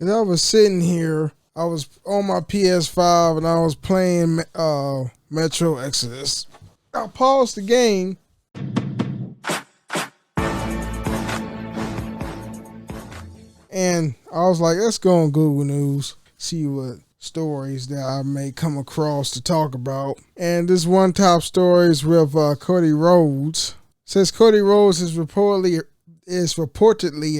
And I was sitting here, I was on my PS5 and I was playing Metro Exodus. I paused the game and I was like, let's go on Google News, see what stories that I may come across to talk about. And this one top story is with Cody Rhodes. It says Cody Rhodes is reportedly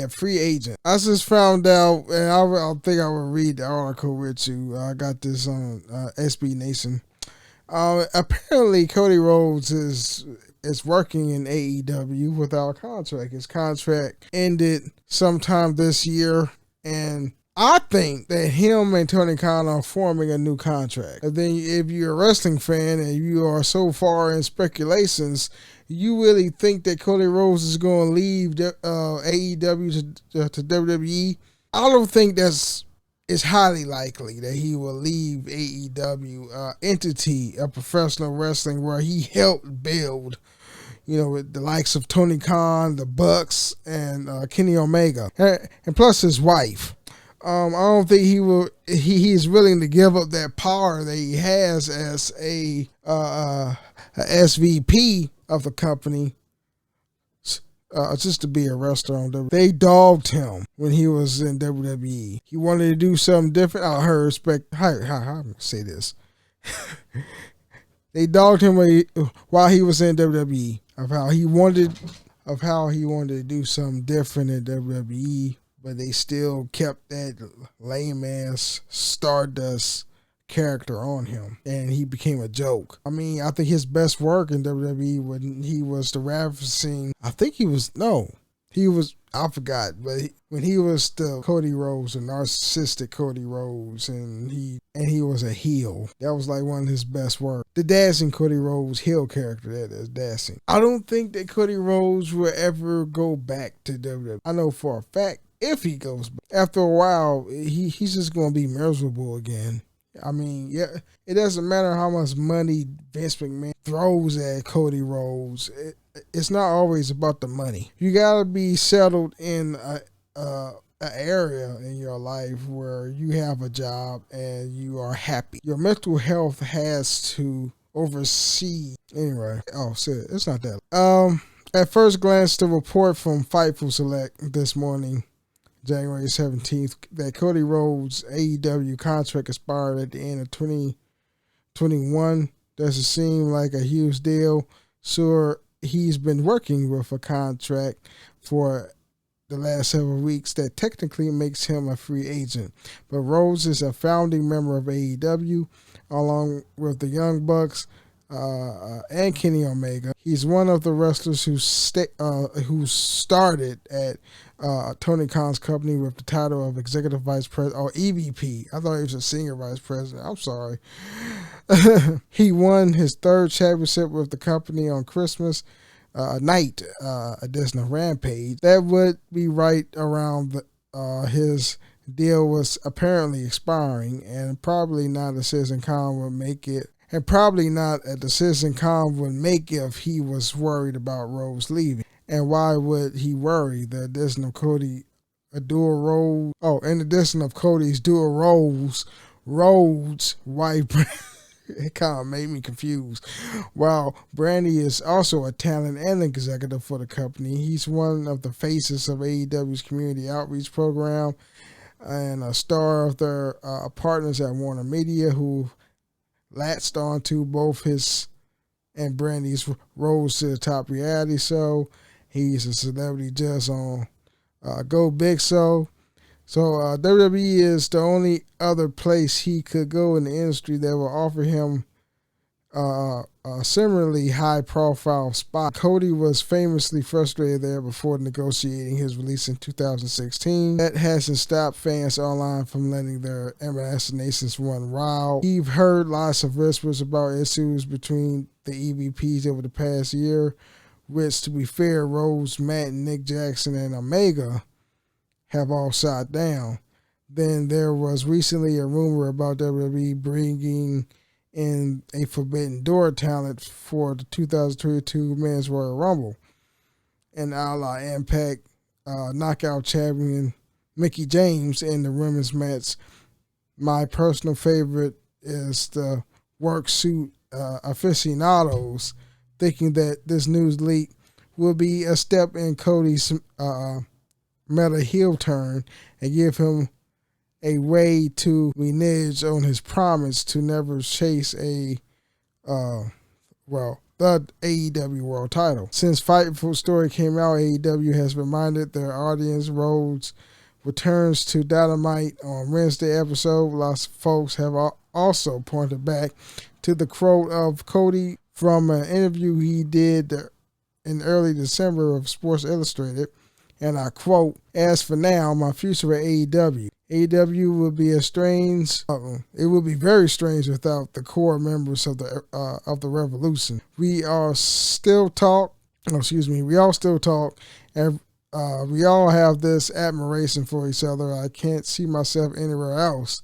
a free agent. I just found out, and I think I will read the article with you. I got this on SB Nation. Apparently, Cody Rhodes is working in AEW without a contract. His contract ended sometime this year, and I think that him and Tony Khan are forming a new contract. And then if you're a wrestling fan and you are so far in speculations, you really think that Cody Rhodes is going to leave AEW to WWE? I don't think it's highly likely that he will leave AEW entity of professional wrestling where he helped build, with the likes of Tony Khan, the Bucks, and Kenny Omega, and plus his wife. I don't think he will. He's willing to give up that power that he has as a SVP of the company, just to be a wrestler on WWE. They dogged him when he was in WWE. He wanted to do something different. I heard respect. How I'm gonna say this? They dogged him while he was in WWE of how he wanted to do something different in WWE, but they still kept that lame ass Stardust character on him, and he became a joke. I mean, I think his best work in WWE when he was the ravishing, I forgot, but when he was the Cody Rhodes, a narcissistic Cody Rhodes, and he was a heel. That was like one of his best work. The dashing Cody Rhodes heel character, that is dashing. I don't think that Cody Rhodes will ever go back to WWE. I know for a fact if he goes back, after a while, he's just going to be miserable again. I mean, yeah, it doesn't matter how much money Vince McMahon throws at Cody Rhodes. It's not always about the money. You gotta be settled in an area in your life where you have a job and you are happy. Your mental health has to oversee. Anyway, it's not that. At first glance, the report from Fightful Select this morning, January 17th, that Cody Rhodes' AEW contract expired at the end of 2021. Doesn't seem like a huge deal. Sure, he's been working with a contract for the last several weeks that technically makes him a free agent. But Rhodes is a founding member of AEW, along with the Young Bucks and Kenny Omega. He's one of the wrestlers who started at Tony Khan's company with the title of Executive Vice President, or EVP. I thought he was a Senior Vice President. I'm sorry. He won his third championship with the company on Christmas night edition of Rampage. That would be right around his deal was apparently expiring, and probably not a decision Khan would make it. And probably not a decision Khan would make if he was worried about Rhodes leaving. And why would he worry? The addition of Cody's dual roles, Rhodes' wife, it kind of made me confused. While Brandy is also a talent and executive for the company, he's one of the faces of AEW's community outreach program and a star of their partners at Warner Media, who latched on to both his and Brandy's roles to the top reality show. He's a celebrity judge on Go Big Show. So WWE is the only other place he could go in the industry that will offer him a similarly high-profile spot. Cody was famously frustrated there before negotiating his release in 2016. That hasn't stopped fans online from letting their imaginations run wild. We've heard lots of whispers about issues between the EVPs over the past year, which, to be fair, Rhodes, Matt, Nick Jackson, and Omega have all shot down. Then there was recently a rumor about WWE bringing in a Forbidden Door talent for the 2022 Men's Royal Rumble. And a la Impact Knockout Champion Mickey James in the women's match. My personal favorite is the work suit aficionados, thinking that this news leak will be a step in Cody's meta heel turn and give him a way to renege on his promise to never chase the AEW World title. Since Fightful story came out, AEW has reminded their audience Rhodes returns to Dynamite on Wednesday episode. Lots of folks have also pointed back to the quote of Cody from an interview he did in early December of Sports Illustrated, and I quote, "As for now, my future at AEW. AEW will be it will be very strange without the core members of the Revolution. We all still talk, and we all have this admiration for each other. I can't see myself anywhere else.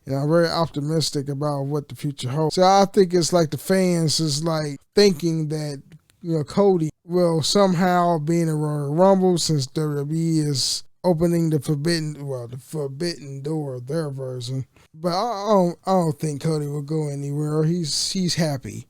And I'm very optimistic about what the future holds." So I think it's like the fans is like thinking that, Cody will somehow be in the Royal Rumble, since WWE is opening the forbidden door of their version. But I don't think Cody will go anywhere. He's happy.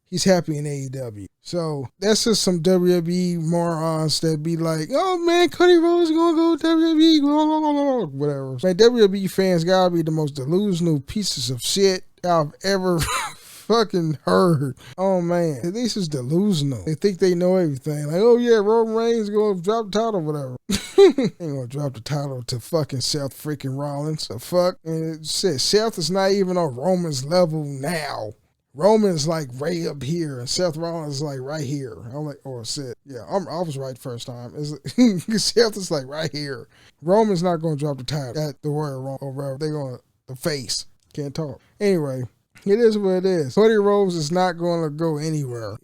He's happy in AEW. So that's just some WWE morons that be like, "Oh man, Cody Rhodes gonna go WWE, blah, blah, blah, blah," whatever. Man, WWE fans gotta be the most delusional pieces of shit I've ever fucking heard. Oh man, at least it's delusional. They think they know everything. Like, oh yeah, Roman Reigns gonna drop the title, whatever. Ain't gonna drop the title to fucking Seth freaking Rollins. The fuck? And Seth is not even on Roman's level now. Roman's like right up here, and Seth Rollins is like right here. I'm like, I was right first time. Seth is like right here. Roman's not gonna drop the title at the Royal Rumble or wherever. They're gonna the face. Can't talk. Anyway. It is what it is. Cody Rhodes is not going to go anywhere.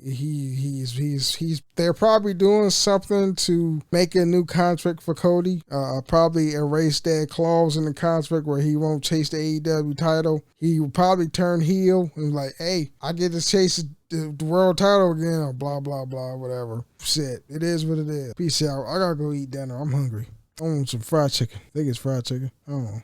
They're probably doing something to make a new contract for Cody. Probably erase that clause in the contract where he won't chase the AEW title. He will probably turn heel and like, "Hey, I get to chase the world title again," or blah, blah, blah, whatever. Shit. It is what it is. Peace out. I gotta go eat dinner. I'm hungry. I want some fried chicken. I think it's fried chicken. I don't know.